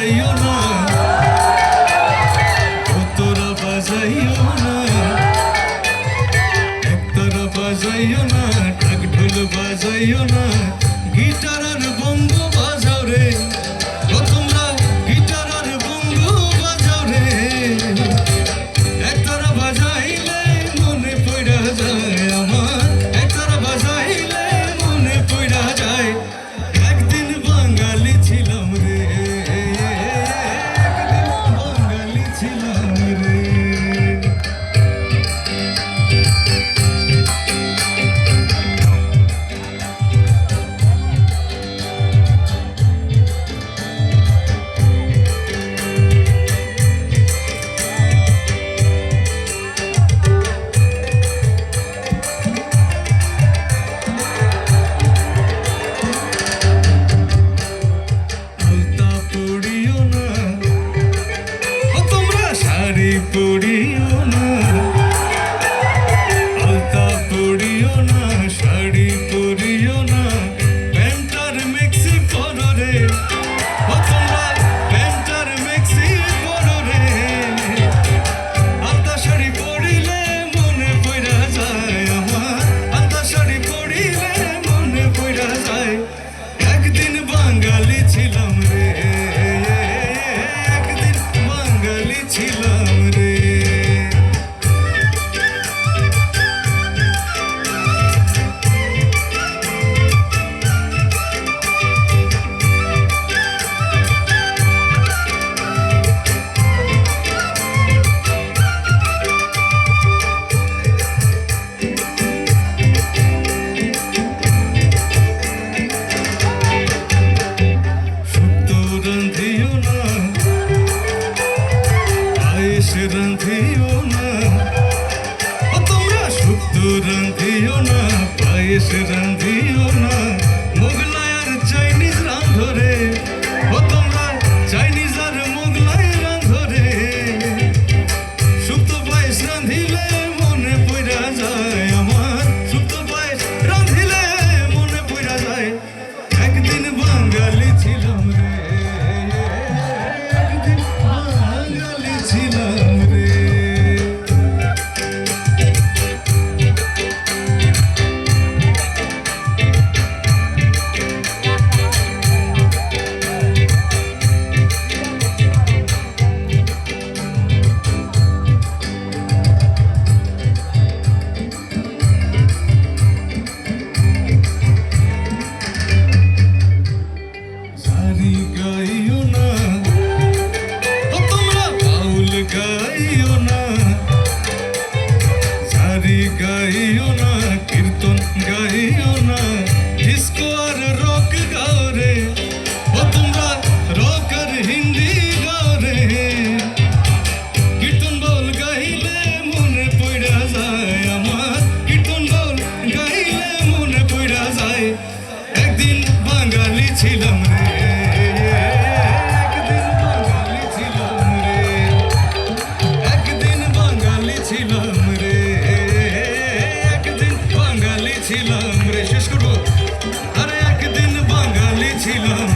বাজাইও না, তোরা বাজাইও না, একতারা বাজাইও না, ঢাক ঢোল বাজাইও না, গিটার আর বঙ্গ বাজাও রে, ও তোমরা গিটার আর বঙ্গ বাজাও রে, একতারা বাজাইলে মনে পড়া যায় আমার, একতারা বাজাইলে মনে পড়া যায়, একদিন বাঙালি ছিলাম রে, একদিন বাঙালি ছিলাম রে। পড়িও না, আলতা পড়িও না, শাড়ি পরিও না, প্যান্টার মেক্সি পরো রে, ও তোমরা প্যান্টার মেক্সি পরো রে, আলতা শাড়ি পরিলে মনে পড়া যায় আমার, আলতা শাড়ি পরিলে মনে পড়া যায়, একদিন বাঙালি ছিলাম রে, একদিন বাঙালি ছিলাম রে। রাঁধিও না, ও তোমরা শুক্তো রাঁধিও না, পায়েস রাঁধিও না, মোগলাই আর চাইনিজ রাঁধো রে, ও তোমরা চাইনিজ আর মোগলাই রাঁধো রে, শুক্তো পায়েস রাঁধিলে মনে পড়া যায় আমার, শুক্তো পায়েস রাঁধিলে মনে পড়া যায়, একদিন বাঙালি ছিলাম রে, একদিন বাঙালি ছিলাম। গাইও না, ও তোমরা বাউল গাইও না, সারি গাইও না, কীর্তন গাইও না, ডিস্কো আর রক গাও রে, ও তোমরা রক আর হিন্দি গাও রে, কীর্তন বাউল গাইলে মনে পড়া যায় আমার, কীর্তন বাউল গাইলে মনে পড়া যায়, একদিন বাঙালি ছিলাম রে, ছিলাম রে, শেষ করবো, আরে একদিন বাঙালি ছিলাম।